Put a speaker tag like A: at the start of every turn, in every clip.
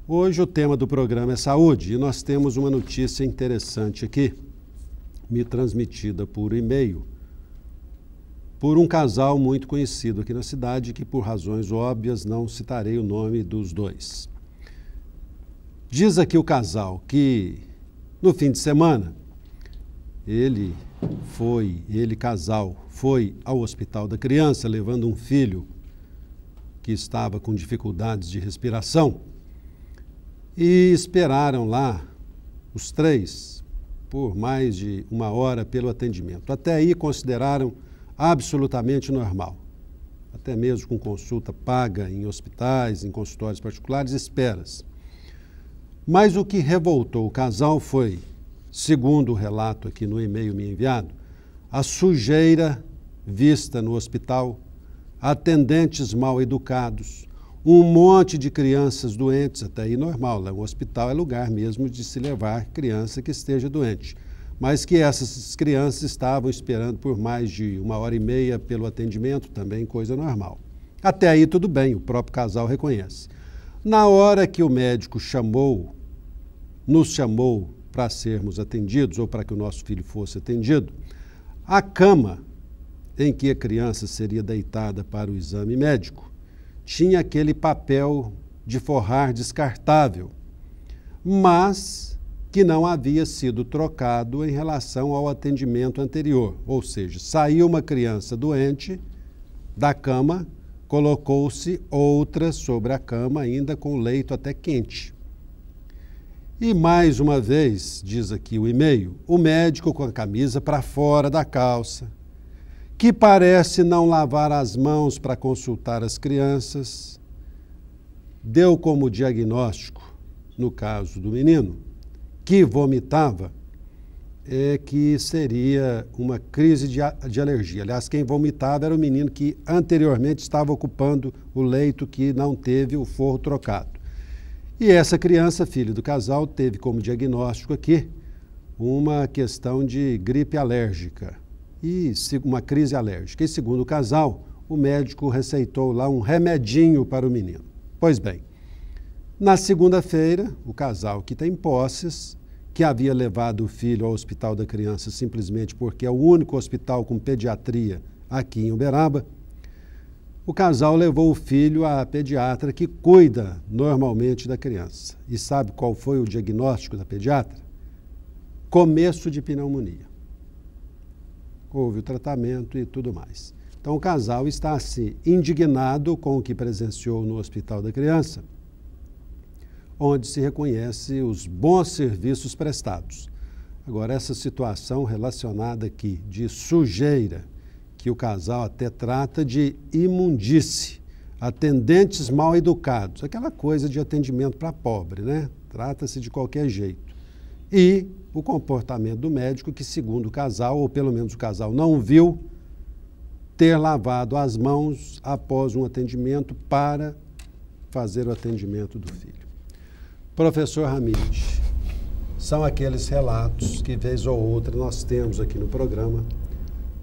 A: Hoje o tema do programa é saúde e nós temos uma notícia interessante aqui, me transmitida por e-mail, por um casal muito conhecido aqui na cidade, que por razões óbvias não citarei o nome dos dois. Diz aqui o casal que no fim de semana, casal, foi ao Hospital da Criança levando um filho que estava com dificuldades de respiração e esperaram lá os três por mais de 1 hora pelo atendimento. Até aí consideraram absolutamente normal, até mesmo com consulta paga em hospitais, em consultórios particulares, esperas. Mas o que revoltou o casal foi, segundo o relato aqui no e-mail me enviado, a sujeira vista no hospital, atendentes mal educados, um monte de crianças doentes, até aí normal, o hospital é lugar mesmo de se levar criança que esteja doente, mas que essas crianças estavam esperando por mais de 1h30 pelo atendimento, também coisa normal. Até aí tudo bem, o próprio casal reconhece. Na hora que o médico nos chamou para sermos atendidos, ou para que o nosso filho fosse atendido, a cama em que a criança seria deitada para o exame médico tinha aquele papel de forrar descartável, mas que não havia sido trocado em relação ao atendimento anterior. Ou seja, saiu uma criança doente da cama, colocou-se outra sobre a cama, ainda com o leito até quente. E mais uma vez, diz aqui o e-mail, o médico com a camisa para fora da calça, que parece não lavar as mãos para consultar as crianças, deu como diagnóstico, no caso do menino, que vomitava, que seria uma crise de alergia. Aliás, quem vomitava era o menino que anteriormente estava ocupando o leito que não teve o forro trocado. E essa criança, filho do casal, teve como diagnóstico aqui uma questão de gripe alérgica e uma crise alérgica. E segundo o casal, o médico receitou lá um remedinho para o menino. Pois bem, na segunda-feira, o casal que tem posses, que havia levado o filho ao Hospital da Criança simplesmente porque é o único hospital com pediatria aqui em Uberaba, o casal levou o filho à pediatra que cuida normalmente da criança. E sabe qual foi o diagnóstico da pediatra? Começo de pneumonia. Houve o tratamento e tudo mais. Então o casal está assim, indignado com o que presenciou no Hospital da Criança, onde se reconhece os bons serviços prestados. Agora, essa situação relacionada aqui de sujeira, que o casal até trata de imundície, atendentes mal educados, aquela coisa de atendimento para pobre, né? Trata-se de qualquer jeito. E o comportamento do médico que, segundo o casal, ou pelo menos o casal não viu, ter lavado as mãos após um atendimento para fazer o atendimento do filho. Professor Ramide, são aqueles relatos que, vez ou outra, nós temos aqui no programa,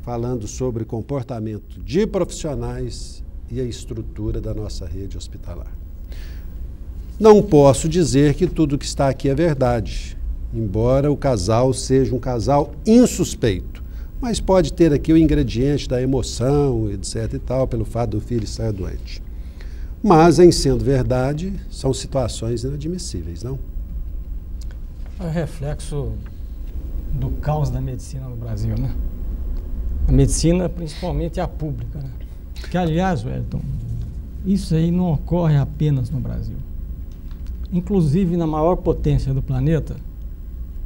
A: falando sobre comportamento de profissionais e a estrutura da nossa rede hospitalar. Não posso dizer que tudo que está aqui é verdade, embora o casal seja um casal insuspeito, mas pode ter aqui o ingrediente da emoção, etc. e tal, pelo fato do filho estar doente. Mas, em sendo verdade, são situações inadmissíveis, não?
B: É reflexo do caos da medicina no Brasil, né? A medicina, principalmente a pública, né? Que, aliás, Wellington, isso aí não ocorre apenas no Brasil. Inclusive, na maior potência do planeta,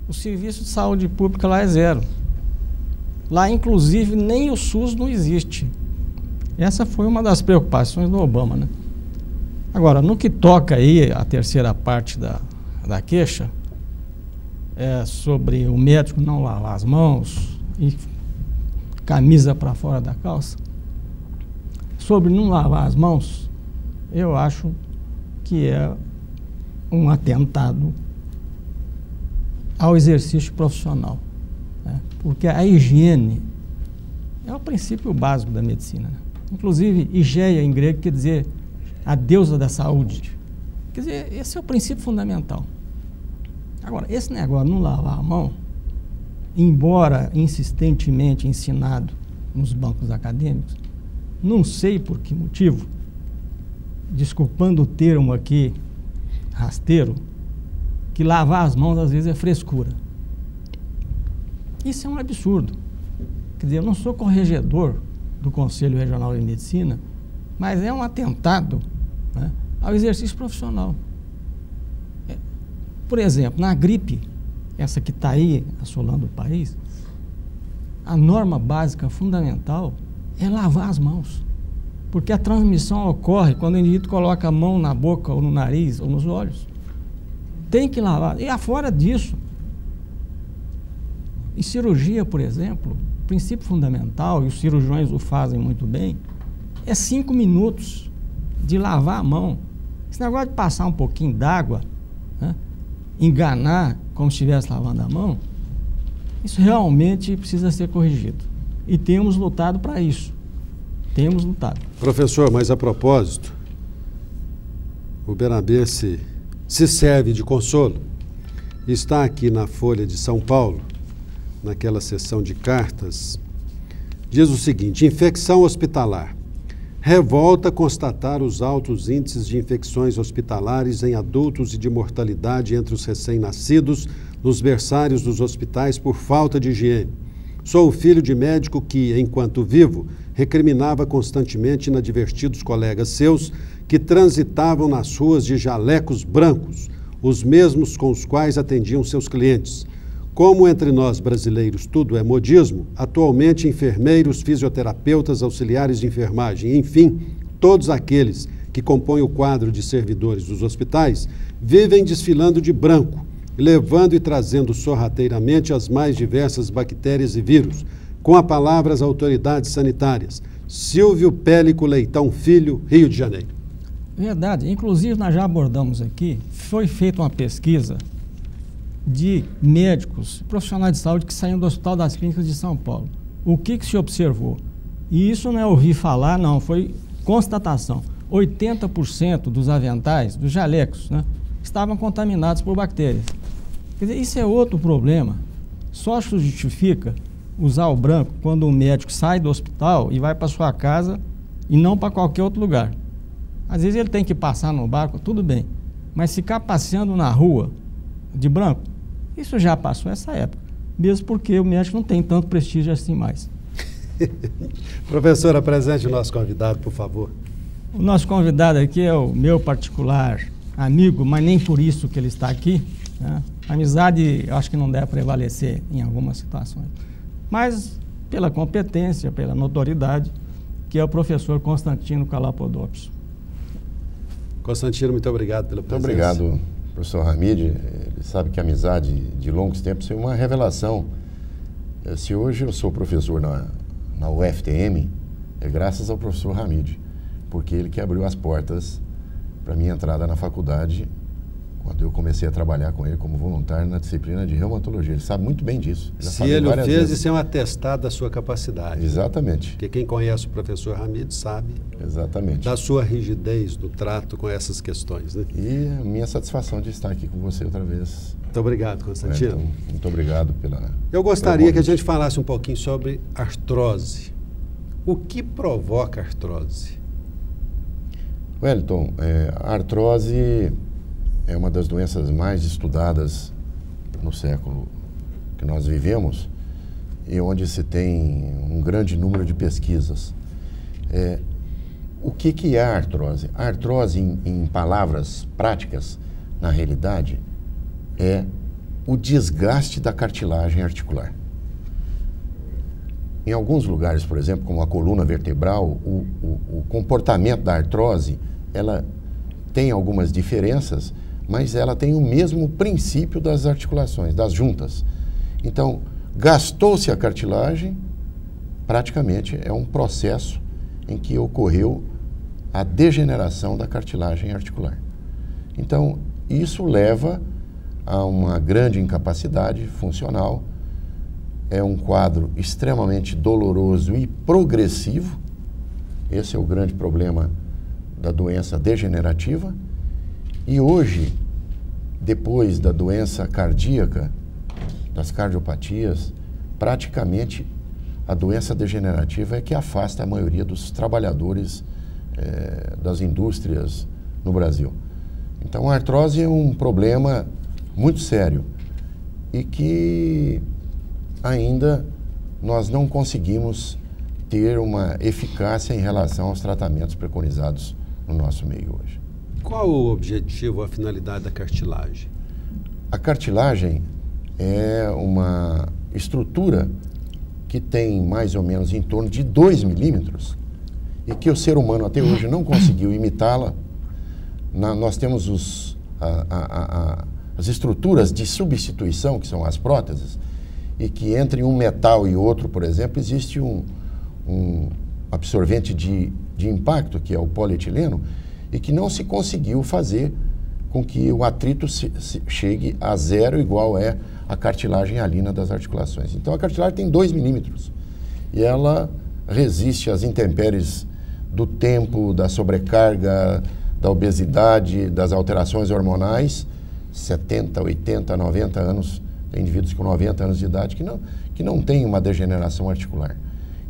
B: o serviço de saúde pública lá é zero. Lá, inclusive, nem o SUS não existe. Essa foi uma das preocupações do Obama, né? Agora, no que toca aí a terceira parte da queixa, sobre o médico não lavar as mãos e camisa para fora da calça, sobre não lavar as mãos, eu acho que é um atentado ao exercício profissional, né? Porque a higiene é o princípio básico da medicina, né? Inclusive, higeia em grego quer dizer a deusa da saúde. Quer dizer, esse é o princípio fundamental. Agora, esse negócio de não lavar a mão, embora insistentemente ensinado nos bancos acadêmicos, não sei por que motivo, desculpando o termo aqui, rasteiro, que lavar as mãos às vezes é frescura. Isso é um absurdo. Quer dizer, eu não sou corregedor do Conselho Regional de Medicina, mas é um atentado, né, ao exercício profissional. Por exemplo, na gripe, essa que está aí assolando o país, a norma básica fundamental é lavar as mãos. Porque a transmissão ocorre quando o indivíduo coloca a mão na boca ou no nariz ou nos olhos. Tem que lavar. E afora disso, em cirurgia, por exemplo, o princípio fundamental, e os cirurgiões o fazem muito bem, é 5 minutos de lavar a mão. Esse negócio de passar um pouquinho d'água, né, enganar como se estivesse lavando a mão, isso realmente precisa ser corrigido. E temos lutado para isso. Temos lutado.
A: Professor, mas a propósito, o Bernabé se serve de consolo. Está aqui na Folha de São Paulo, naquela seção de cartas, diz o seguinte: infecção hospitalar. Revolta constatar os altos índices de infecções hospitalares em adultos e de mortalidade entre os recém-nascidos nos berçários dos hospitais por falta de higiene. Sou o filho de médico que, enquanto vivo, recriminava constantemente inadvertidos colegas seus que transitavam nas ruas de jalecos brancos, os mesmos com os quais atendiam seus clientes. Como entre nós brasileiros tudo é modismo, atualmente enfermeiros, fisioterapeutas, auxiliares de enfermagem, enfim, todos aqueles que compõem o quadro de servidores dos hospitais, vivem desfilando de branco, levando e trazendo sorrateiramente as mais diversas bactérias e vírus, com a palavra as autoridades sanitárias. Silvio Pélico Leitão Filho, Rio de Janeiro.
B: Verdade. Inclusive, nós já abordamos aqui, foi feita uma pesquisa de médicos, profissionais de saúde que saíram do Hospital das Clínicas de São Paulo. O que se observou? E isso não é ouvir falar, não, foi constatação. 80% dos aventais, dos jalecos, né, estavam contaminados por bactérias. Quer dizer, isso é outro problema. Só se justifica usar o branco quando o médico sai do hospital e vai para sua casa e não para qualquer outro lugar. Às vezes ele tem que passar no barco, tudo bem, mas ficar passeando na rua de branco, isso já passou essa época, mesmo porque o médico não tem tanto prestígio assim mais.
A: Professor, apresente o nosso convidado, por favor.
B: O nosso convidado aqui é o meu particular amigo, mas nem por isso que ele está aqui, né? A amizade, eu acho que não deve prevalecer em algumas situações, mas pela competência, pela notoriedade, que é o professor Constantino Calapodopoulos.
A: Constantino, muito obrigado pela presença.
C: Muito obrigado, professor Hamid. Ele sabe que a amizade de longos tempos é uma revelação. Se hoje eu sou professor na UFTM, é graças ao professor Hamid, porque ele que abriu as portas para a minha entrada na faculdade, quando eu comecei a trabalhar com ele como voluntário na disciplina de reumatologia. Ele sabe muito bem disso.
A: Se ele o fez, isso é um atestado da sua capacidade.
C: Exatamente.
A: Porque quem conhece o professor Hamid sabe.
C: Exatamente.
A: Da sua rigidez no trato com essas questões, né?
C: E a minha satisfação de estar aqui com você outra vez.
A: Muito obrigado, Constantino.
C: Então, muito obrigado pela...
A: Eu gostaria que a gente falasse um pouquinho sobre artrose. O que provoca artrose?
C: Wellington, a artrose é uma das doenças mais estudadas no século que nós vivemos e onde se tem um grande número de pesquisas. O que é a artrose? A artrose, em palavras práticas, na realidade, é o desgaste da cartilagem articular. Em alguns lugares, por exemplo, como a coluna vertebral, o comportamento da artrose, ela tem algumas diferenças, mas ela tem o mesmo princípio das articulações, das juntas. Então, gastou-se a cartilagem, praticamente é um processo em que ocorreu a degeneração da cartilagem articular. Então, isso leva a uma grande incapacidade funcional, é um quadro extremamente doloroso e progressivo. Esse é o grande problema da doença degenerativa. E hoje, depois da doença cardíaca, das cardiopatias, praticamente a doença degenerativa é que afasta a maioria dos trabalhadores das indústrias no Brasil. Então, a artrose é um problema muito sério e que ainda nós não conseguimos ter uma eficácia em relação aos tratamentos preconizados no nosso meio hoje.
A: Qual o objetivo, a finalidade da cartilagem?
C: A cartilagem é uma estrutura que tem mais ou menos em torno de 2 milímetros e que o ser humano até hoje não conseguiu imitá-la. Nós temos as estruturas de substituição, que são as próteses, e que entre um metal e outro, por exemplo, existe um absorvente de impacto, que é o polietileno, e que não se conseguiu fazer com que o atrito chegue a zero, igual é a cartilagem hialina das articulações. Então, a cartilagem tem 2 milímetros e ela resiste às intempéries do tempo, da sobrecarga, da obesidade, das alterações hormonais, 70, 80, 90 anos, tem indivíduos com 90 anos de idade que não têm uma degeneração articular.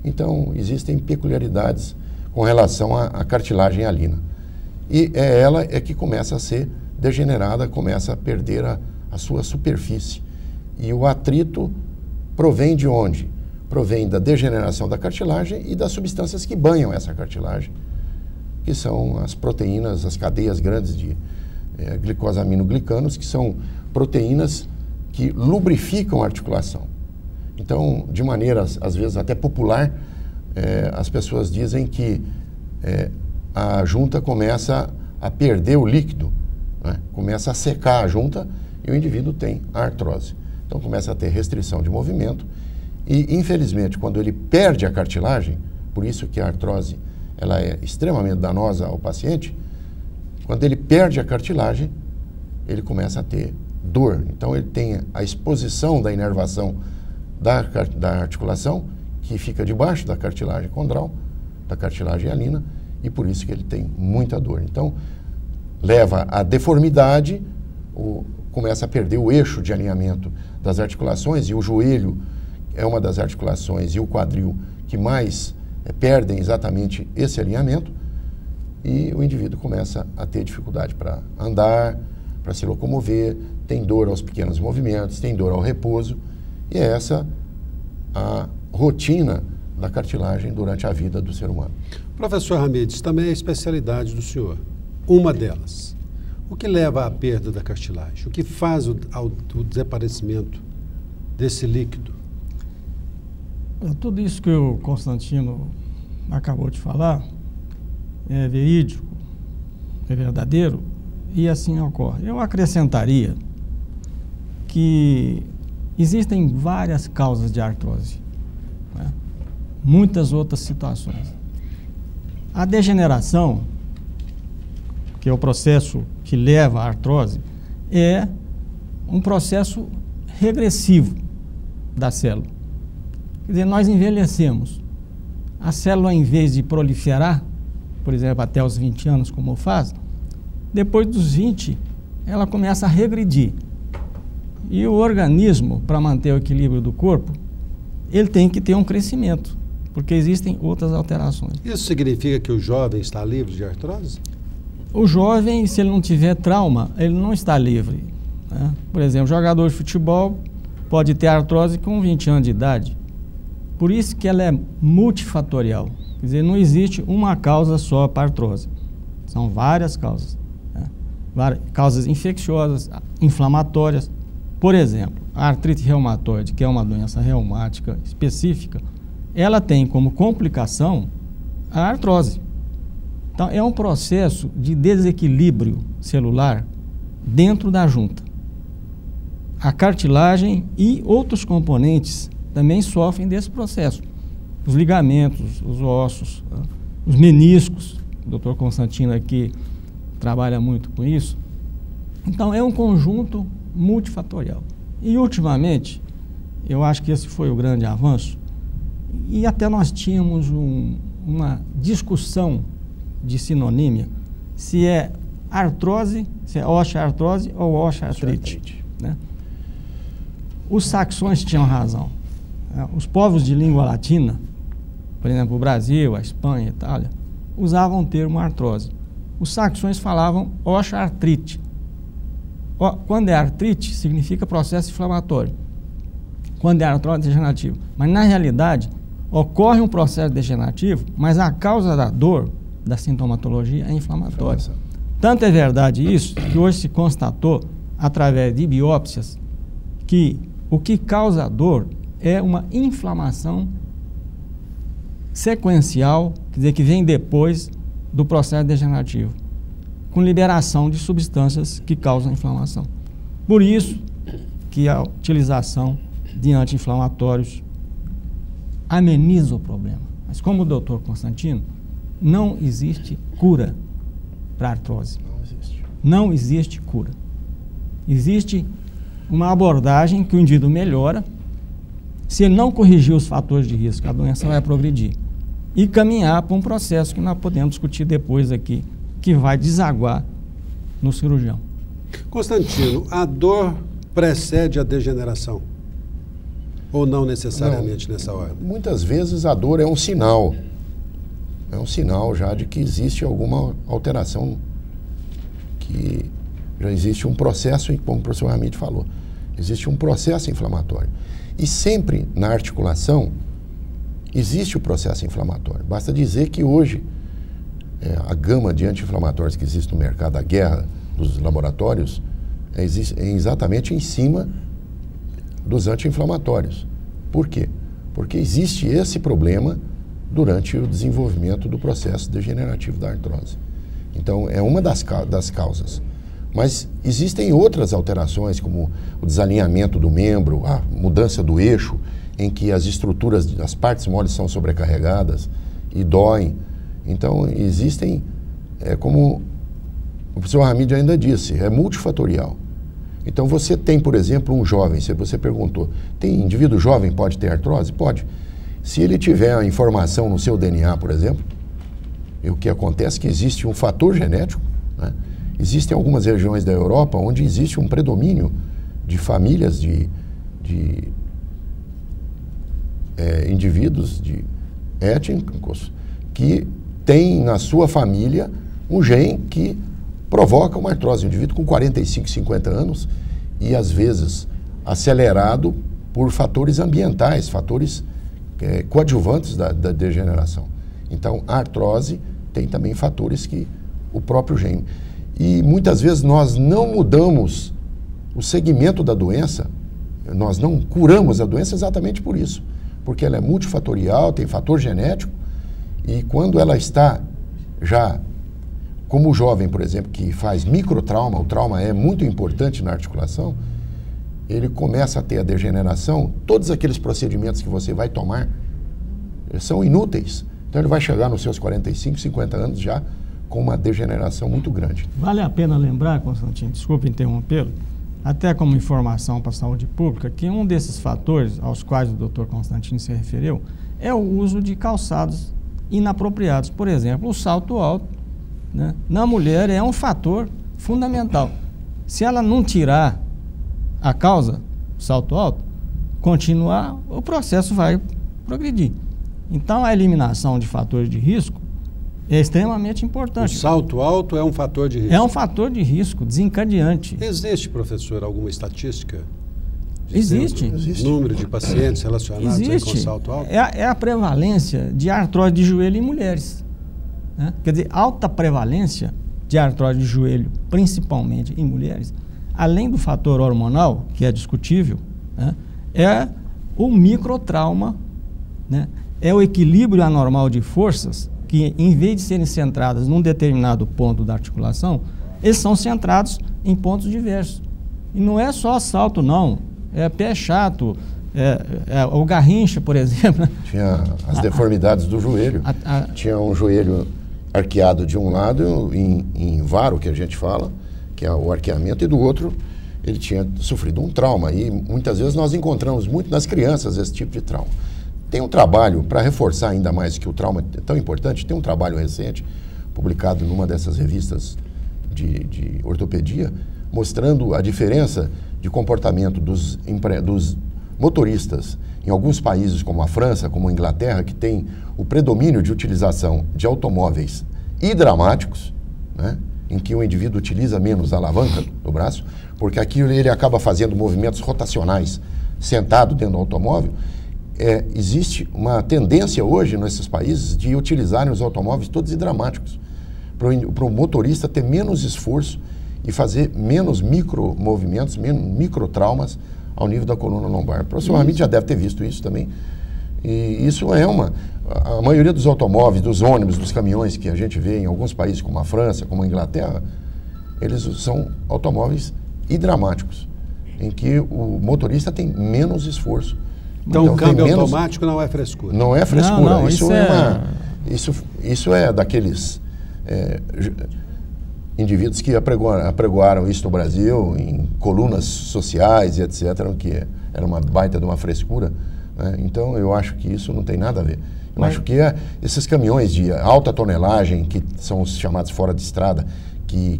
C: Então, existem peculiaridades com relação à cartilagem hialina. E ela que começa a ser degenerada, começa a perder a sua superfície. E o atrito provém de onde? Provém da degeneração da cartilagem e das substâncias que banham essa cartilagem, que são as proteínas, as cadeias grandes de glicosaminoglicanos, que são proteínas que lubrificam a articulação. Então, de maneira, às vezes, até popular, as pessoas dizem que a junta começa a perder o líquido, né? Começa a secar a junta e o indivíduo tem a artrose. Então, começa a ter restrição de movimento e, infelizmente, quando ele perde a cartilagem, por isso que a artrose ela é extremamente danosa ao paciente, quando ele perde a cartilagem, ele começa a ter dor. Então, ele tem a exposição da inervação da articulação, que fica debaixo da cartilagem condral, da cartilagem hialina, e por isso que ele tem muita dor. Então, leva à deformidade, começa a perder o eixo de alinhamento das articulações, e o joelho é uma das articulações, e o quadril que mais perdem exatamente esse alinhamento, e o indivíduo começa a ter dificuldade para andar, para se locomover, tem dor aos pequenos movimentos, tem dor ao repouso, e é essa a rotina da cartilagem durante a vida do ser humano.
A: Professor Ramedes, também é a especialidade do senhor, uma delas. O que leva à perda da cartilagem? O que faz o desaparecimento desse líquido?
B: Tudo isso que o Constantino acabou de falar é verídico, é verdadeiro e assim ocorre. Eu acrescentaria que existem várias causas de artrose, né? Muitas outras situações. A degeneração, que é o processo que leva à artrose, é um processo regressivo da célula. Quer dizer, nós envelhecemos. A célula, em vez de proliferar, por exemplo, até os 20 anos, como faz, depois dos 20, ela começa a regredir. E o organismo, para manter o equilíbrio do corpo, ele tem que ter um crescimento, porque existem outras alterações.
A: Isso significa que o jovem está livre de artrose?
B: O jovem, se ele não tiver trauma, ele não está livre, né? Por exemplo, jogador de futebol pode ter artrose com 20 anos de idade. Por isso que ela é multifatorial. Quer dizer, não existe uma causa só para artrose. São várias causas, né? Causas infecciosas, inflamatórias. Por exemplo, a artrite reumatoide, que é uma doença reumática específica, ela tem como complicação a artrose. Então, é um processo de desequilíbrio celular dentro da junta. A cartilagem e outros componentes também sofrem desse processo. Os ligamentos, os ossos, os meniscos, o Dr. Constantino aqui trabalha muito com isso. Então, é um conjunto multifatorial. E, ultimamente, eu acho que esse foi o grande avanço, e até nós tínhamos uma discussão de sinonímia, se é artrose, se é osteoartrose ou osteoartrite. Né? Os saxões tinham razão. Os povos de língua latina, por exemplo, o Brasil, a Espanha, a Itália, usavam o termo artrose. Os saxões falavam osteoartrite. Quando é artrite, significa processo inflamatório. Quando é artrose, degenerativo. Mas, na realidade, ocorre um processo degenerativo, mas a causa da dor, da sintomatologia, é inflamatória. Tanto é verdade isso, que hoje se constatou, através de biópsias, que o que causa a dor é uma inflamação sequencial, quer dizer, que vem depois do processo degenerativo, com liberação de substâncias que causam inflamação. Por isso que a utilização de anti-inflamatórios ameniza o problema. Mas como o doutor Constantino, não existe cura para artrose. Não existe cura. Existe uma abordagem que o indivíduo melhora. Se ele não corrigir os fatores de risco, a doença vai progredir e caminhar para um processo que nós podemos discutir depois aqui, que vai desaguar no cirurgião.
A: Constantino, a dor precede a degeneração? Ou não necessariamente nessa ordem?
C: Muitas vezes a dor é um sinal. É um sinal já de que existe alguma alteração, que já existe um processo, como o professor Hamid falou, existe um processo inflamatório. E sempre na articulação existe o processo inflamatório. Basta dizer que hoje a gama de anti-inflamatórios que existe no mercado, a guerra dos laboratórios, é exatamente em cima dos anti-inflamatórios. Por quê? Porque existe esse problema durante o desenvolvimento do processo degenerativo da artrose. Então, é uma das causas. Mas existem outras alterações, como o desalinhamento do membro, a mudança do eixo, em que as estruturas, as partes moles são sobrecarregadas e doem. Então, existem, como o professor Hamid ainda disse, é multifatorial. Então, você tem, por exemplo, um jovem, se você perguntou, tem indivíduo jovem pode ter artrose? Pode. Se ele tiver a informação no seu DNA, por exemplo, o que acontece é que existe um fator genético, né? Existem algumas regiões da Europa onde existe um predomínio de famílias de indivíduos étnicos que têm na sua família um gene que provoca uma artrose. Um indivíduo com 45, 50 anos e, às vezes, acelerado por fatores ambientais, fatores coadjuvantes da degeneração. Então, a artrose tem também fatores que o próprio gene. E muitas vezes nós não mudamos o segmento da doença, nós não curamos a doença exatamente por isso, porque ela é multifatorial, tem fator genético, e quando ela está já, como o jovem, por exemplo, que faz microtrauma, o trauma é muito importante na articulação, ele começa a ter a degeneração, todos aqueles procedimentos que você vai tomar são inúteis. Então ele vai chegar nos seus 45, 50 anos já com uma degeneração muito grande.
B: Vale a pena lembrar, Constantino, desculpe interrompê-lo, até como informação para a saúde pública, que um desses fatores aos quais o Dr. Constantino se referiu é o uso de calçados inapropriados. Por exemplo, o salto alto, né, na mulher é um fator fundamental. Se ela não tirar a causa, salto alto, continuar, o processo vai progredir. Então, a eliminação de fatores de risco é extremamente importante.
A: O salto alto é um fator de risco?
B: É um fator de risco, desencadeante.
A: Existe, professor, alguma estatística?
B: Existe.
A: Número de pacientes relacionados com salto alto?
B: É a prevalência de artrose de joelho em mulheres. Né? Quer dizer, alta prevalência de artrose de joelho, principalmente em mulheres, além do fator hormonal, que é discutível, né? É o microtrauma, né? É o equilíbrio anormal de forças que, em vez de serem centradas num determinado ponto da articulação, eles são centrados em pontos diversos. E não é só salto, não. É pé chato, o garrincha, por exemplo.
C: Tinha as deformidades do joelho. Tinha um joelho arqueado de um lado, em varo, que a gente fala, que é o arqueamento, e do outro ele tinha sofrido um trauma. E muitas vezes nós encontramos muito nas crianças esse tipo de trauma. Tem um trabalho, para reforçar ainda mais que o trauma é tão importante, tem um trabalho recente, publicado numa dessas revistas de ortopedia, mostrando a diferença de comportamento dos motoristas em alguns países como a França, como a Inglaterra, que tem o predomínio de utilização de automóveis hidramáticos, né, em que o indivíduo utiliza menos a alavanca do braço, porque aqui ele acaba fazendo movimentos rotacionais sentado dentro do automóvel. Existe uma tendência hoje nesses países de utilizarem os automóveis todos hidramáticos, para o motorista ter menos esforço e fazer menos micromovimentos, menos microtraumas ao nível da coluna lombar. O professor Hamid já deve ter visto isso também. E isso a maioria dos automóveis, dos ônibus, dos caminhões que a gente vê em alguns países como a França, como a Inglaterra, eles são automóveis hidramáticos, em que o motorista tem menos esforço.
A: Então o câmbio automático não é frescura?
C: Não é frescura.
B: Não,
C: isso é daqueles indivíduos que apregoaram isso no Brasil, em colunas sociais e etc., que era uma baita de uma frescura, né? Então eu acho que isso não tem nada a ver. Eu acho que esses caminhões de alta tonelagem, que são os chamados fora de estrada, que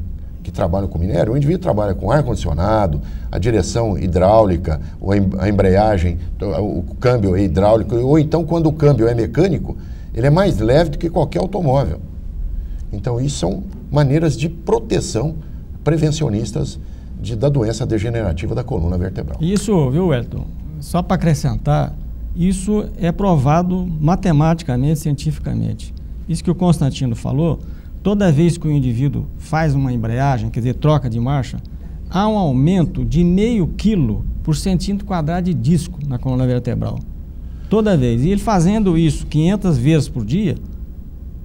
C: trabalham com minério, o indivíduo trabalha com ar-condicionado, a direção hidráulica, a embreagem, o câmbio é hidráulico, ou então quando o câmbio é mecânico, ele é mais leve do que qualquer automóvel. Então isso são maneiras de proteção prevencionistas da doença degenerativa da coluna vertebral.
B: Isso, viu, Wellington? Só para acrescentar, isso é provado matematicamente, cientificamente. Isso que o Constantino falou, toda vez que o indivíduo faz uma embreagem, quer dizer, troca de marcha, há um aumento de 0,5 quilo por centímetro quadrado de disco na coluna vertebral. Toda vez. E ele fazendo isso 500 vezes por dia,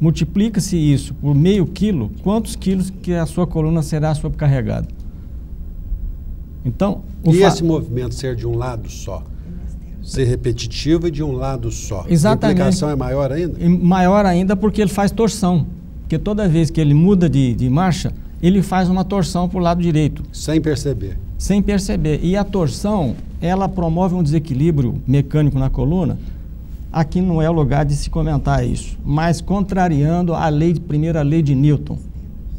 B: multiplica-se isso por 0,5 quilo, quantos quilos que a sua coluna será sobrecarregada? Então,
A: esse movimento ser de um lado só? Ser repetitivo e de um lado só?
B: Exatamente.
A: A implicação é maior ainda?
B: Maior ainda porque ele faz torção. Porque toda vez que ele muda de marcha, ele faz uma torção para o lado direito.
A: Sem perceber.
B: Sem perceber. E a torção, ela promove um desequilíbrio mecânico na coluna. Aqui não é o lugar de se comentar isso, mas contrariando a primeira lei de Newton,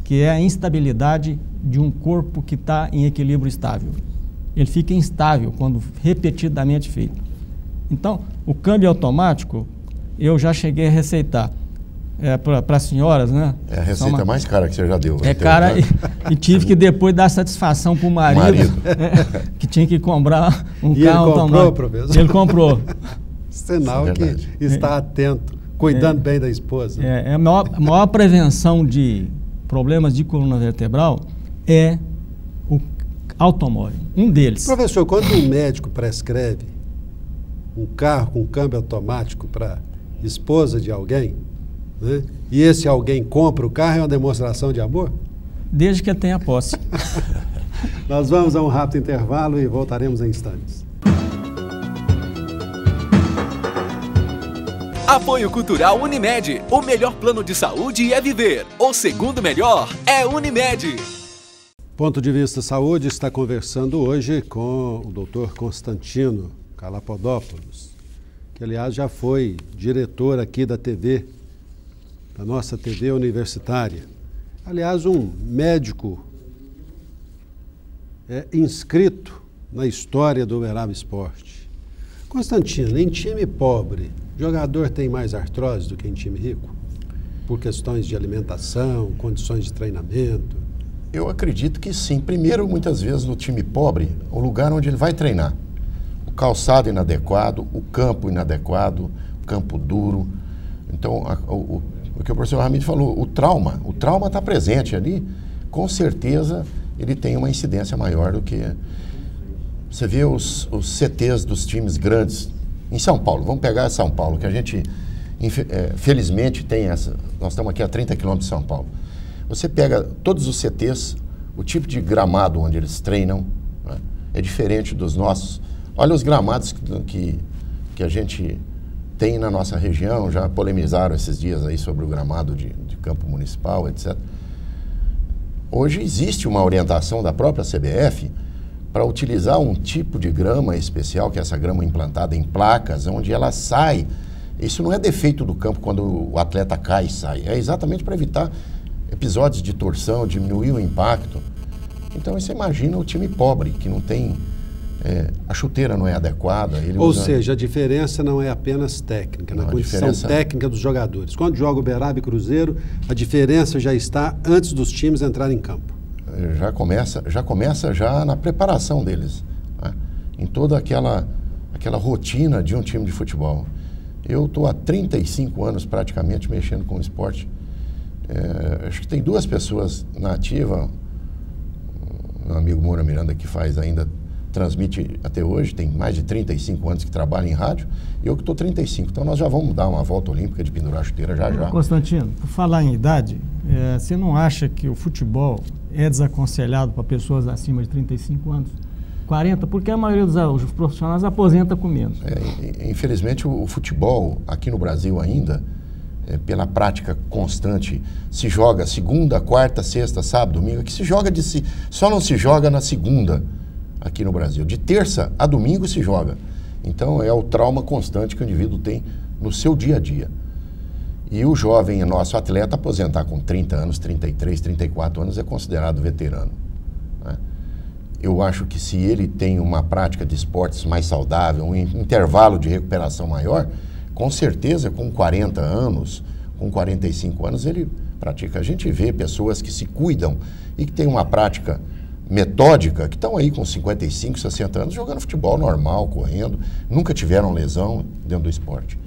B: que é a instabilidade de um corpo que está em equilíbrio estável. Ele fica instável quando repetidamente feito. Então, o câmbio automático, eu já cheguei a receitar. Para as senhoras, né?
C: É a receita mais cara que você já deu.
B: É cara e tive que depois dar satisfação para o marido. Que tinha que comprar um carro automático.
A: Ele comprou, professor?
B: Ele comprou.
A: Sinal que está atento, cuidando bem da esposa.
B: A maior prevenção de problemas de coluna vertebral é o automóvel, um deles.
A: Professor, quando um médico prescreve um carro com câmbio automático para esposa de alguém, né, e esse alguém compra o carro, é uma demonstração de amor?
B: Desde que ele tenha posse.
A: Nós vamos a um rápido intervalo e voltaremos em instantes.
D: Apoio Cultural Unimed. O melhor plano de saúde é viver. O segundo melhor é Unimed.
A: Ponto de Vista Saúde está conversando hoje com o Dr. Constantino Calapodopoulos, que aliás já foi diretor aqui da TV, da nossa TV universitária. Aliás, um médico inscrito na história do Uberaba Esporte. Constantino, em time pobre, jogador tem mais artrose do que em time rico? Por questões de alimentação, condições de treinamento?
C: Eu acredito que sim. Primeiro, muitas vezes no time pobre, o lugar onde ele vai treinar. O calçado inadequado, o campo inadequado, o campo duro. Então, o que o professor Hamid falou, o trauma está presente ali, com certeza ele tem uma incidência maior do que... Você vê os CTs dos times grandes em São Paulo, vamos pegar São Paulo, que a gente, felizmente, tem essa... Nós estamos aqui a 30 quilômetros de São Paulo. Você pega todos os CTs, o tipo de gramado onde eles treinam, né, é diferente dos nossos. Olha os gramados que a gente tem na nossa região, já polemizaram esses dias aí sobre o gramado de campo municipal, etc. Hoje existe uma orientação da própria CBF para utilizar um tipo de grama especial, que é essa grama implantada em placas, onde ela sai. Isso não é defeito do campo quando o atleta cai e sai, é exatamente para evitar episódios de torção, diminuir o impacto. Então você imagina o time pobre, que não tem... a chuteira não é adequada.
A: Ou seja, a diferença não é apenas técnica, na condição técnica dos jogadores. Quando joga Uberaba e Cruzeiro, a diferença já está antes dos times entrarem em campo.
C: Já começa na preparação deles, né? Em toda aquela rotina de um time de futebol. Eu estou há 35 anos praticamente mexendo com o esporte. Acho que tem 2 pessoas na ativa, meu amigo Moura Miranda, que transmite até hoje, tem mais de 35 anos que trabalha em rádio, e eu que estou 35. Então nós já vamos dar uma volta olímpica de pendurar a chuteira já.
B: Constantino, por falar em idade, você não acha que o futebol é desaconselhado para pessoas acima de 35 anos? 40, porque a maioria dos profissionais aposenta com menos.
C: Infelizmente o futebol aqui no Brasil ainda, pela prática constante, se joga segunda, quarta, sexta, sábado, domingo, que só não se joga na segunda aqui no Brasil. De terça a domingo se joga. Então é o trauma constante que o indivíduo tem no seu dia a dia. E o jovem, nosso atleta, aposentar com 30 anos, 33, 34 anos, é considerado veterano, né? Eu acho que se ele tem uma prática de esportes mais saudável, um intervalo de recuperação maior, com certeza com 40 anos, com 45 anos, ele pratica. A gente vê pessoas que se cuidam e que têm uma prática metódica, que estão aí com 55, 60 anos, jogando futebol normal, correndo, nunca tiveram lesão dentro do esporte.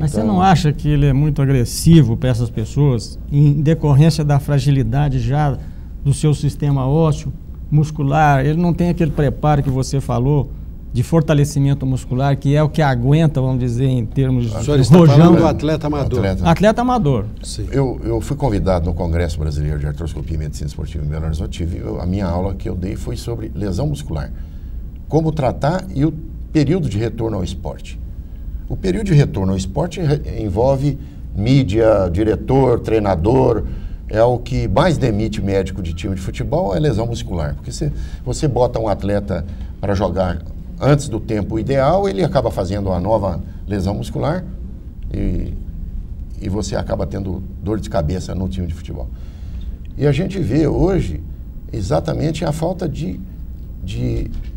B: Mas você não acha que ele é muito agressivo para essas pessoas, em decorrência da fragilidade já do seu sistema ósseo, muscular? Ele não tem aquele preparo que você falou de fortalecimento muscular, que é o que aguenta, vamos dizer, em termos de
A: rojão. Está falando do atleta amador.
B: Atleta amador.
C: Sim. Eu fui convidado no Congresso Brasileiro de Artroscopia e Medicina Esportiva em Belo Horizonte. A minha aula que eu dei foi sobre lesão muscular. Como tratar e o período de retorno ao esporte. O período de retorno ao esporte envolve mídia, diretor, treinador. É o que mais demite médico de time de futebol, é lesão muscular. Porque se você bota um atleta para jogar antes do tempo ideal, ele acaba fazendo uma nova lesão muscular e você acaba tendo dor de cabeça no time de futebol. E a gente vê hoje exatamente a falta de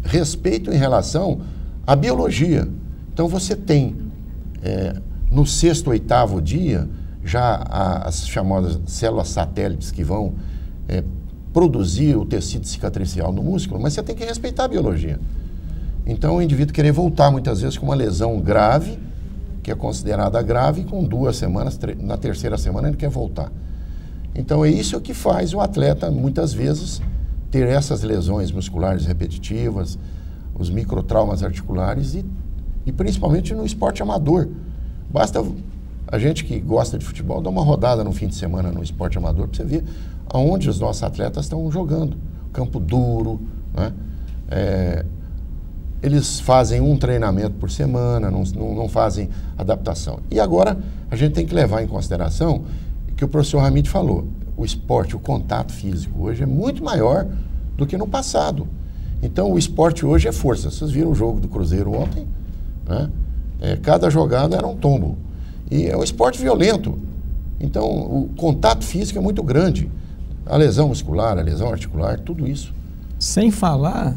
C: respeito em relação à biologia. Então você tem, no 6º, 8º dia, já as chamadas células satélites que vão produzir o tecido cicatricial no músculo, mas você tem que respeitar a biologia. Então o indivíduo querer voltar muitas vezes com uma lesão grave, que é considerada grave, e com 2 semanas, na 3ª semana ele quer voltar. Então é isso que faz o atleta muitas vezes ter essas lesões musculares repetitivas, os microtraumas articulares e principalmente no esporte amador. Basta a gente que gosta de futebol dar uma rodada no fim de semana no esporte amador para você ver aonde os nossos atletas estão jogando. Campo duro, né? Eles fazem um treinamento por semana, não fazem adaptação. E agora a gente tem que levar em consideração que o professor Hamid falou, o esporte, o contato físico hoje é muito maior do que no passado. Então o esporte hoje é força. Vocês viram o jogo do Cruzeiro ontem, né? Cada jogada era um tombo. E é um esporte violento. Então, o contato físico é muito grande. A lesão muscular, a lesão articular, tudo isso.
B: Sem falar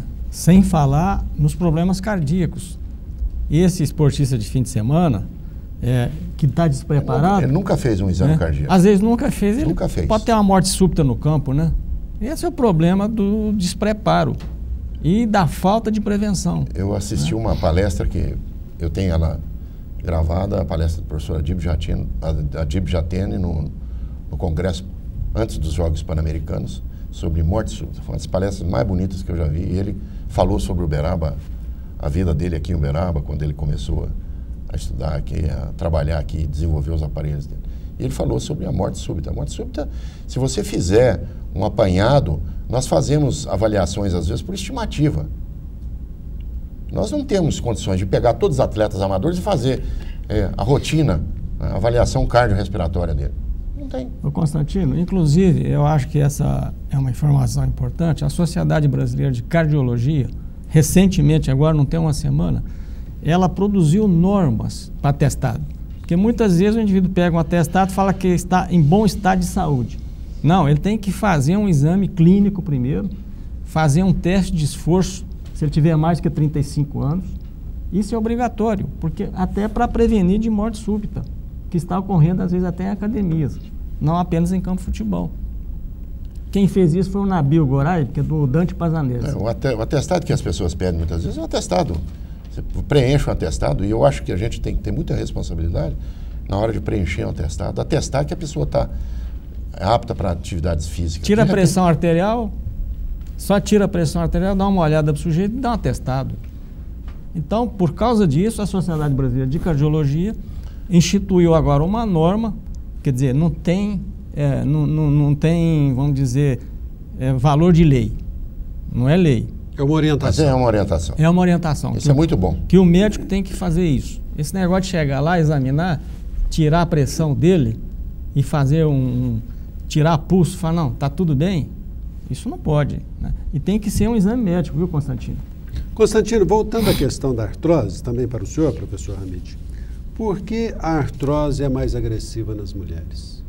B: nos problemas cardíacos. Esse esportista de fim de semana, que está despreparado...
C: Ele nunca fez um exame cardíaco.
B: Às vezes nunca fez. Ele
C: nunca fez.
B: Pode ter uma morte súbita no campo, né? Esse é o problema do despreparo e da falta de prevenção.
C: Eu assisti uma palestra que eu tenho ela gravada, a palestra do professor Adib Jatene no Congresso, antes dos Jogos Pan-Americanos, sobre morte súbita. Foi uma das palestras mais bonitas que eu já vi. E ele falou sobre Uberaba, a vida dele aqui em Uberaba, quando ele começou a estudar aqui, a trabalhar aqui, desenvolver os aparelhos dele. E ele falou sobre a morte súbita. A morte súbita, se você fizer um apanhado, nós fazemos avaliações, às vezes, por estimativa. Nós não temos condições de pegar todos os atletas amadores e fazer a rotina, a avaliação cardiorrespiratória dele. Não tem.
B: Ô Constantino, inclusive, eu acho que essa é uma informação importante. A Sociedade Brasileira de Cardiologia, recentemente, agora não tem uma semana, ela produziu normas para atestado. Porque muitas vezes o indivíduo pega um atestado e fala que está em bom estado de saúde. Não, ele tem que fazer um exame clínico primeiro, fazer um teste de esforço, se ele tiver mais que 35 anos. Isso é obrigatório, porque até para prevenir de morte súbita, que está ocorrendo às vezes até em academias, não apenas em campo de futebol. Quem fez isso foi o Nabil Gorai, que é do Dante Pazanese.
C: O atestado que as pessoas pedem muitas vezes é um atestado. Você preenche um atestado, e eu acho que a gente tem que ter muita responsabilidade na hora de preencher um atestado. Atestar que a pessoa está apta para atividades físicas.
B: Tira a pressão arterial, só tira a pressão arterial, dá uma olhada para o sujeito e dá um atestado. Então, por causa disso, a Sociedade Brasileira de Cardiologia instituiu agora uma norma, quer dizer, não tem, vamos dizer, valor de lei. Não é lei.
A: É uma orientação.
C: Mas é uma orientação.
B: É uma orientação.
C: Isso é muito bom.
B: Que o médico tem que fazer isso. Esse negócio de chegar lá, examinar, tirar a pressão dele e fazer tirar pulso, falar, não, tá tudo bem, isso não pode, né? E tem que ser um exame médico, viu, Constantino?
A: Constantino, voltando à questão da artrose, também para o senhor, professor Hamid, por que a artrose é mais agressiva nas mulheres?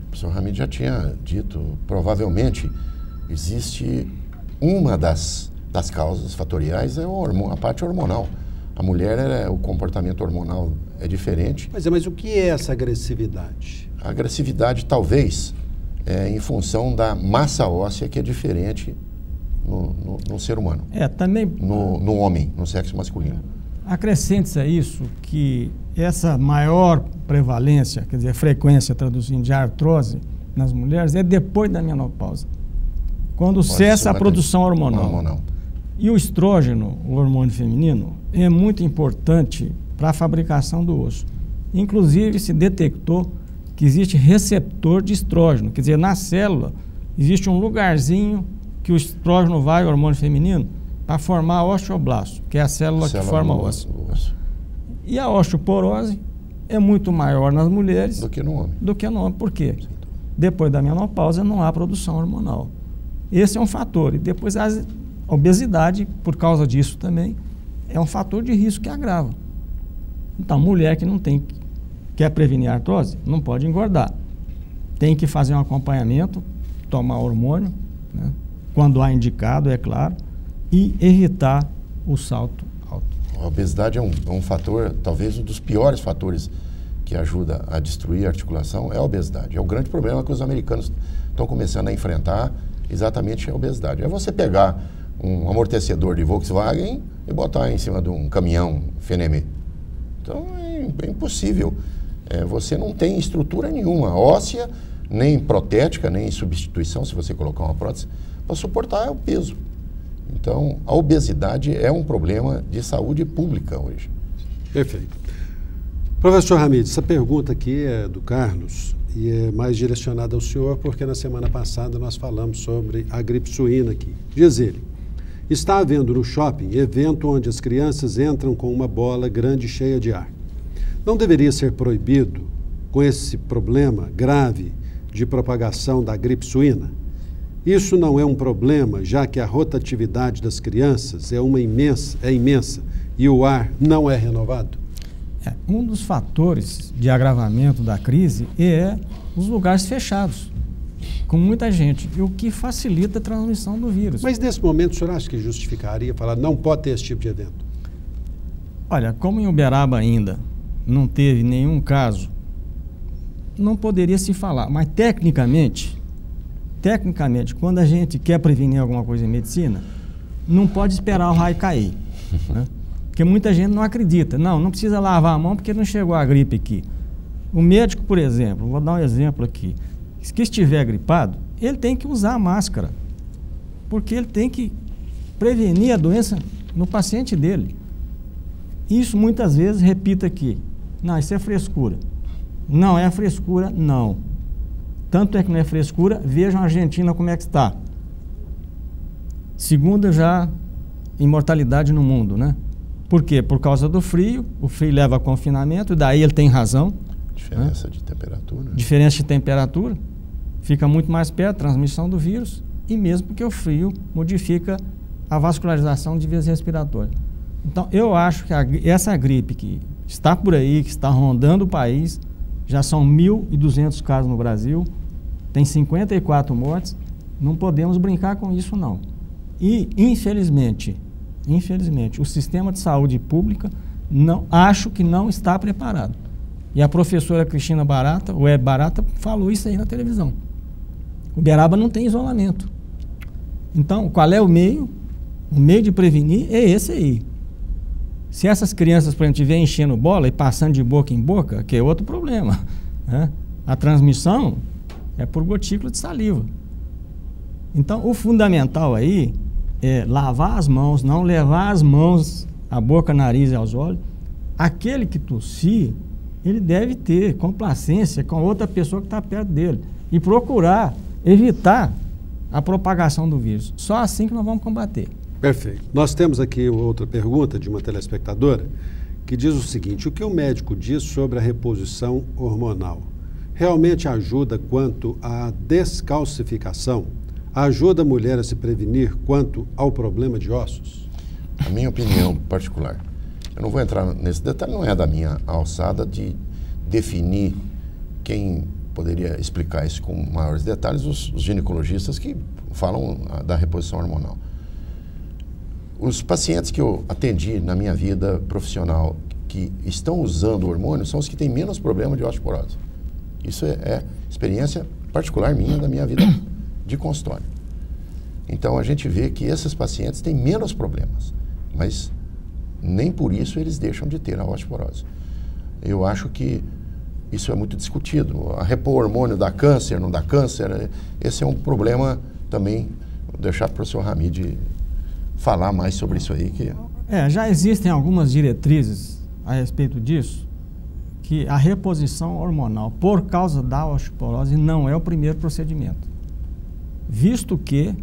C: O professor Hamid já tinha dito, provavelmente existe uma das causas fatoriais é a parte hormonal. A mulher, o comportamento hormonal é diferente.
A: Mas o que é essa agressividade?
C: A agressividade talvez é em função da massa óssea que é diferente no ser humano.
B: Também...
C: No homem, no sexo masculino.
B: Acrescente-se a isso que essa maior prevalência, quer dizer, frequência, traduzindo, de artrose nas mulheres é depois da menopausa, quando cessa a produção hormonal. E o estrógeno, o hormônio feminino, é muito importante para a fabricação do osso. Inclusive, se detectou que existe receptor de estrógeno, quer dizer, na célula existe um lugarzinho que o estrógeno vai, o hormônio feminino, para formar osteoblasto, que é a célula que forma o osso. E a osteoporose é muito maior nas mulheres
C: do que no homem.
B: Por quê? Depois da menopausa não há produção hormonal. Esse é um fator. E depois a obesidade, por causa disso também, é um fator de risco que agrava. Então, mulher que quer prevenir a artrose, não pode engordar. Tem que fazer um acompanhamento, tomar hormônio, né? Quando há indicado, é claro, e evitar o salto alto.
C: A obesidade é um fator, talvez um dos piores fatores que ajuda a destruir a articulação é a obesidade. É o grande problema que os americanos estão começando a enfrentar, exatamente a obesidade. É você pegar um amortecedor de Volkswagen e botar em cima de um caminhão Fenemé. Então é impossível. Você não tem estrutura nenhuma, óssea, nem protética, nem substituição, se você colocar uma prótese, para suportar o peso. Então, a obesidade é um problema de saúde pública hoje.
A: Perfeito. Professor Hamid, essa pergunta aqui é do Carlos e é mais direcionada ao senhor, porque na semana passada nós falamos sobre a gripe suína aqui. Diz ele, está havendo no shopping evento onde as crianças entram com uma bola grande cheia de ar. Não deveria ser proibido com esse problema grave de propagação da gripe suína? Isso não é um problema, já que a rotatividade das crianças é imensa e o ar não é renovado?
B: Um dos fatores de agravamento da crise é os lugares fechados, com muita gente, o que facilita a transmissão do vírus.
A: Mas nesse momento o senhor acha que justificaria falar não pode ter esse tipo de evento?
B: Olha, como em Uberaba ainda não teve nenhum caso, não poderia se falar, mas tecnicamente, quando a gente quer prevenir alguma coisa em medicina, não pode esperar o raio cair, né? Porque muita gente não acredita. Não precisa lavar a mão porque não chegou a gripe aqui. O médico, por exemplo, vou dar um exemplo aqui, se estiver gripado, ele tem que usar a máscara, porque ele tem que prevenir a doença no paciente dele. Isso muitas vezes, repito aqui, não, isso é frescura. Não é frescura, não. Tanto é que não é frescura, vejam a Argentina como é que está. Segunda já em mortalidade no mundo, né? Por quê? Por causa do frio, o frio leva a confinamento, e daí ele tem razão.
C: Diferença, né? De temperatura.
B: Diferença de temperatura, fica muito mais perto a transmissão do vírus, e mesmo porque o frio modifica a vascularização de vias respiratórias. Então, eu acho que essa gripe que está por aí, que está rondando o país, já são 1.200 casos no Brasil, Tem 54 mortes, não podemos brincar com isso não. E, infelizmente, o sistema de saúde pública, acho que não está preparado. E a professora Cristina Barata, o Web Barata, falou isso aí na televisão. Uberaba não tem isolamento. Então, qual é o meio? O meio de prevenir é esse aí. Se essas crianças, por exemplo, estiverem enchendo bola e passando de boca em boca, que é outro problema, né? A transmissão é por gotícula de saliva. Então, o fundamental aí é lavar as mãos, não levar as mãos à boca, nariz e aos olhos. Aquele que tossir, ele deve ter complacência com outra pessoa que está perto dele e procurar evitar a propagação do vírus. Só assim que nós vamos combater.
A: Perfeito. Nós temos aqui outra pergunta de uma telespectadora que diz o seguinte: o que o médico diz sobre a reposição hormonal? Realmente ajuda quanto à descalcificação? Ajuda a mulher a se prevenir quanto ao problema de ossos?
C: A minha opinião particular, eu não vou entrar nesse detalhe, não é da minha alçada de definir. Quem poderia explicar isso com maiores detalhes, os ginecologistas que falam da reposição hormonal. Os pacientes que eu atendi na minha vida profissional que estão usando o hormônio são os que têm menos problema de osteoporose. Isso é experiência particular minha da minha vida de consultório. Então a gente vê que esses pacientes têm menos problemas, mas nem por isso eles deixam de ter a osteoporose. Eu acho que isso é muito discutido. A repor hormônio dá câncer, não dá câncer, esse é um problema também. Vou deixar para o professor Hamid falar mais sobre isso aí.
B: Já existem algumas diretrizes a respeito disso, que a reposição hormonal por causa da osteoporose não é o primeiro procedimento, visto que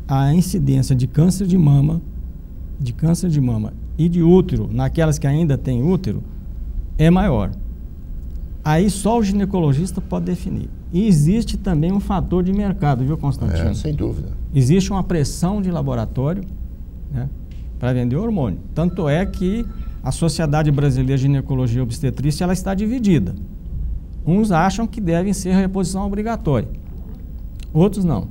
B: a incidência de câncer de mama e de útero, naquelas que ainda têm útero, é maior. Aí só o ginecologista pode definir. E existe também um fator de mercado, viu, Constantino?
C: Sem dúvida.
B: Existe uma pressão de laboratório, né, para vender hormônio. Tanto é que a Sociedade Brasileira de Ginecologia e Obstetrícia ela está dividida. Uns acham que devem ser reposição obrigatória, outros não.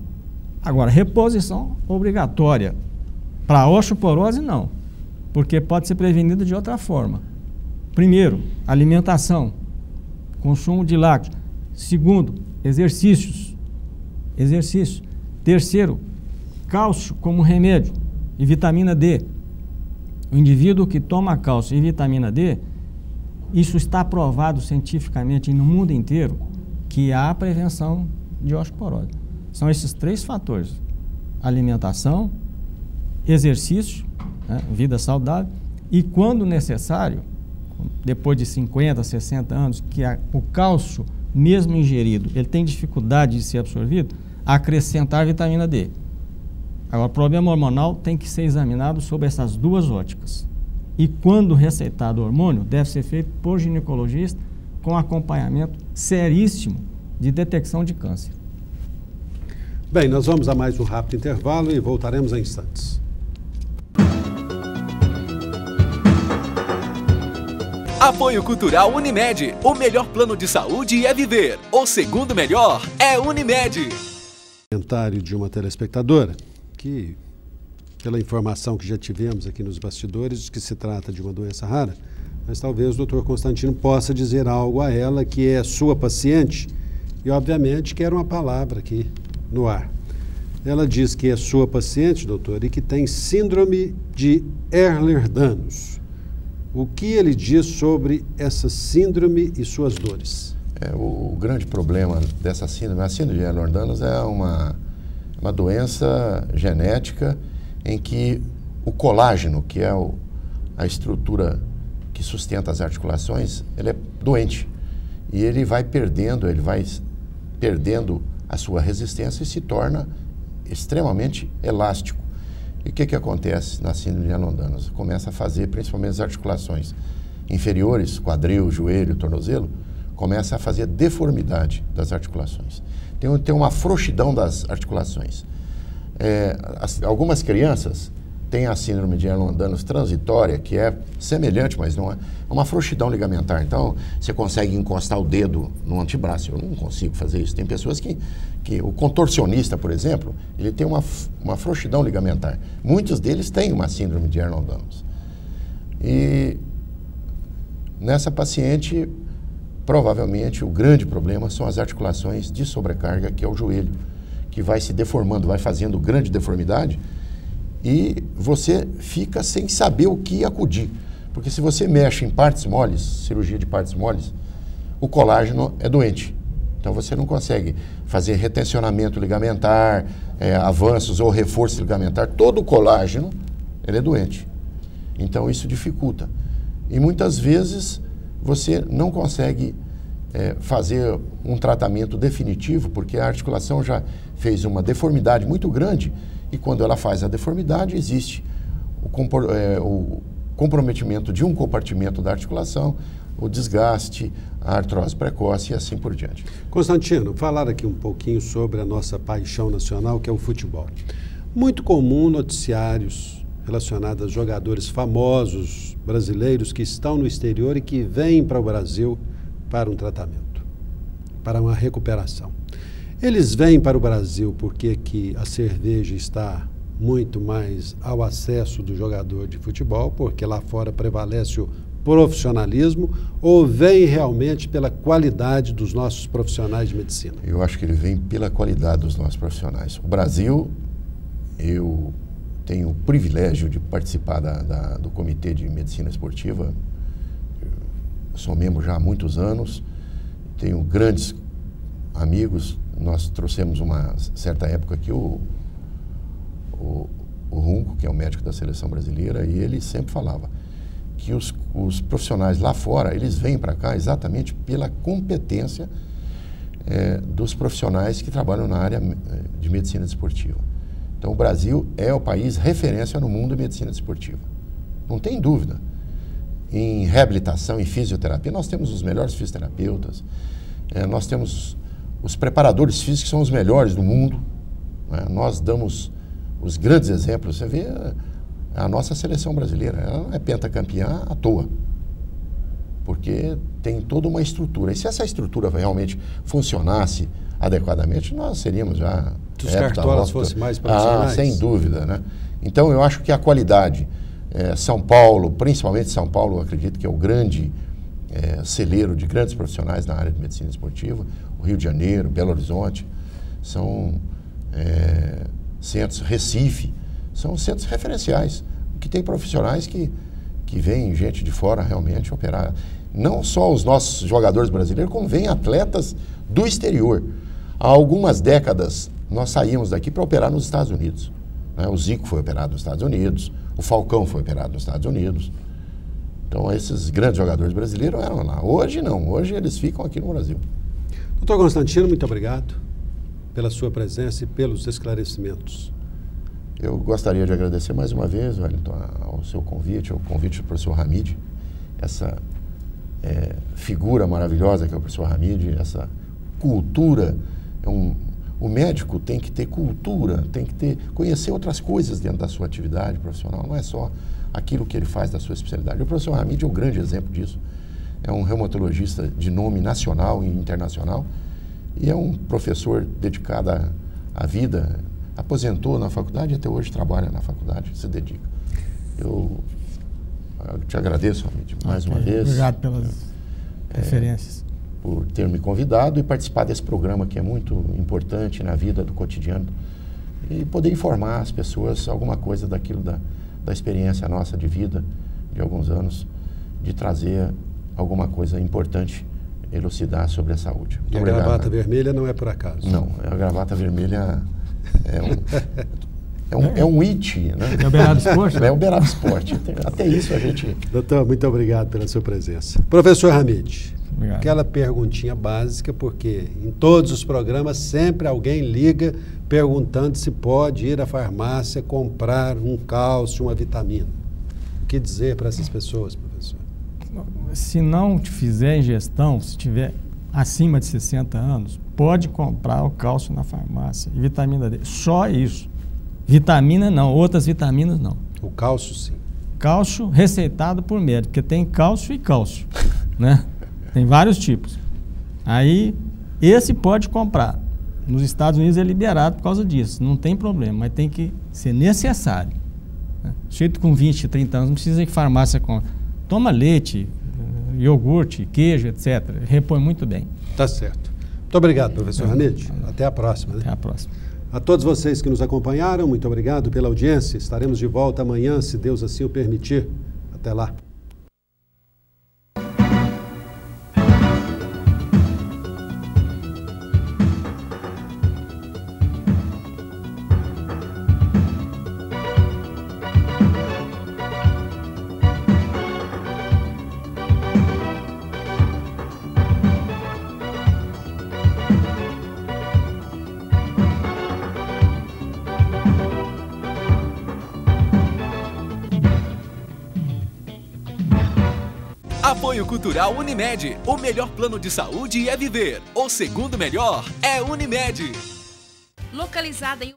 B: Agora, reposição obrigatória para a osteoporose, não, porque pode ser prevenida de outra forma. Primeiro, alimentação, consumo de lácteos. Segundo, exercícios. Terceiro, cálcio como remédio e vitamina D. O indivíduo que toma cálcio e vitamina D, isso está provado cientificamente no mundo inteiro que há prevenção de osteoporose. São esses 3 fatores: alimentação, exercício, né, vida saudável e, quando necessário, depois de 50, 60 anos, que o cálcio, mesmo ingerido, ele tem dificuldade de ser absorvido, acrescentar vitamina D. Agora, o problema hormonal tem que ser examinado sob essas 2 óticas. E quando receitado o hormônio, deve ser feito por ginecologista com acompanhamento seríssimo de detecção de câncer.
A: Bem, nós vamos a mais um rápido intervalo e voltaremos em instantes.
D: Apoio Cultural Unimed. O melhor plano de saúde é viver. O segundo melhor é Unimed.
A: Comentário de uma telespectadora que, pela informação que já tivemos aqui nos bastidores, de que se trata de uma doença rara, mas talvez o doutor Constantino possa dizer algo a ela, que é sua paciente, e obviamente quer uma palavra aqui no ar. Ela diz que é sua paciente, doutor, e que tem síndrome de Ehlers-Danlos. O que ele diz sobre essa síndrome e suas dores?
C: O grande problema dessa síndrome, a síndrome de Ehlers-Danlos é uma doença genética em que o colágeno, que é a estrutura que sustenta as articulações, ele é doente. E ele vai perdendo a sua resistência e se torna extremamente elástico. E o que acontece na síndrome de Ehlers-Danlos? Começa a fazer, principalmente as articulações inferiores, quadril, joelho, tornozelo, começa a fazer deformidade das articulações. Tem uma frouxidão das articulações. Algumas crianças tem a síndrome de Ehlers-Danlos transitória, que é semelhante, mas não é. É uma frouxidão ligamentar. Então, você consegue encostar o dedo no antebraço. Eu não consigo fazer isso. Tem pessoas que o contorcionista, por exemplo, ele tem uma frouxidão ligamentar. Muitos deles têm uma síndrome de Ehlers-Danlos. E nessa paciente, provavelmente, o grande problema são as articulações de sobrecarga, que é o joelho, que vai se deformando, vai fazendo grande deformidade, e você fica sem saber o que acudir. Porque se você mexe em partes moles, cirurgia de partes moles, o colágeno é doente. Então você não consegue fazer retencionamento ligamentar, avanços ou reforço ligamentar. Todo o colágeno, ele é doente. Então isso dificulta. E muitas vezes você não consegue fazer um tratamento definitivo, porque a articulação já fez uma deformidade muito grande, e quando ela faz a deformidade, existe o comprometimento de um compartimento da articulação, o desgaste, a artrose precoce e assim por diante.
A: Constantino, falar aqui um pouquinho sobre a nossa paixão nacional, que é o futebol. Muito comum noticiários relacionados a jogadores famosos brasileiros que estão no exterior e que vêm para o Brasil para um tratamento, para uma recuperação. Eles vêm para o Brasil porque aqui a cerveja está muito mais ao acesso do jogador de futebol, porque lá fora prevalece o profissionalismo, ou vem realmente pela qualidade dos nossos profissionais de medicina?
C: Eu acho que ele vem pela qualidade dos nossos profissionais. O Brasil, eu tenho o privilégio de participar do Comitê de Medicina Esportiva. Eu sou membro já há muitos anos, tenho grandes amigos. Nós trouxemos uma certa época aqui o Runco, que é o médico da seleção brasileira, e ele sempre falava que os profissionais lá fora, eles vêm para cá exatamente pela competência dos profissionais que trabalham na área de medicina desportiva. Então, o Brasil é o país referência no mundo de medicina desportiva. Não tem dúvida. Em reabilitação, em fisioterapia, nós temos os melhores fisioterapeutas, nós temos os preparadores físicos que são os melhores do mundo, né? Nós damos os grandes exemplos. Você vê a nossa seleção brasileira, ela não é pentacampeã à toa, porque tem toda uma estrutura. E se essa estrutura realmente funcionasse adequadamente, nós seríamos já...
A: Se os cartolas fossem mais profissionais?
C: Sem dúvida, né? Então, eu acho que a qualidade... São Paulo, principalmente São Paulo, eu acredito que é o grande celeiro de grandes profissionais na área de medicina esportiva. O Rio de Janeiro, Belo Horizonte, são centros, Recife, são centros referenciais, que tem profissionais que vêm gente de fora realmente operar. Não só os nossos jogadores brasileiros, como vêm atletas do exterior. Há algumas décadas, nós saímos daqui para operar nos Estados Unidos. Né? O Zico foi operado nos Estados Unidos, o Falcão foi operado nos Estados Unidos. Então, esses grandes jogadores brasileiros eram lá. Hoje não, hoje eles ficam aqui no Brasil.
A: Doutor Constantino, muito obrigado pela sua presença e pelos esclarecimentos.
C: Eu gostaria de agradecer mais uma vez, Wellington, ao seu convite, ao convite do professor Hamid, essa figura maravilhosa que é o professor Hamid, essa cultura. O médico tem que ter cultura, tem que conhecer outras coisas dentro da sua atividade profissional, não é só aquilo que ele faz da sua especialidade. O professor Hamid é um grande exemplo disso. É um reumatologista de nome nacional e internacional e é um professor dedicado à vida. Aposentou na faculdade e até hoje trabalha na faculdade, se dedica. Eu te agradeço, Hamid, mais uma vez.
B: Obrigado pelas referências.
C: Por ter me convidado e participar desse programa que é muito importante na vida do cotidiano e poder informar as pessoas alguma coisa daquilo da experiência nossa de vida de alguns anos, de trazer alguma coisa importante, elucidar sobre a saúde.
A: Muito obrigado, a gravata vermelha não é por acaso?
C: Não, a gravata vermelha é um it, né?
B: É o Beraba Esporte?
C: É o Beraba Esporte. Até isso a gente...
A: Doutor, muito obrigado pela sua presença. Professor Hamid,
B: obrigado.
A: Aquela perguntinha básica, porque em todos os programas sempre alguém liga perguntando se pode ir à farmácia comprar um cálcio, uma vitamina. O que dizer para essas pessoas, professor?
B: Se não te fizer ingestão, se tiver acima de 60 anos, pode comprar o cálcio na farmácia e vitamina D. Só isso. Vitamina não, outras vitaminas não.
A: O cálcio, sim.
B: Cálcio receitado por médico, porque tem cálcio e cálcio, né? Tem vários tipos. Aí, esse pode comprar. Nos Estados Unidos é liberado por causa disso, não tem problema, mas tem que ser necessário. Né? Sujeito com 20, 30 anos, não precisa ir em farmácia comprar. Toma leite, iogurte, queijo, etc. Repõe muito bem.
A: Tá certo. Muito obrigado, professor Ranete. Até a próxima. Né?
B: Até a próxima.
A: A todos vocês que nos acompanharam, muito obrigado pela audiência. Estaremos de volta amanhã, se Deus assim o permitir. Até lá.
D: Apoio Cultural Unimed. O melhor plano de saúde é viver. O segundo melhor é Unimed.
E: Localizada em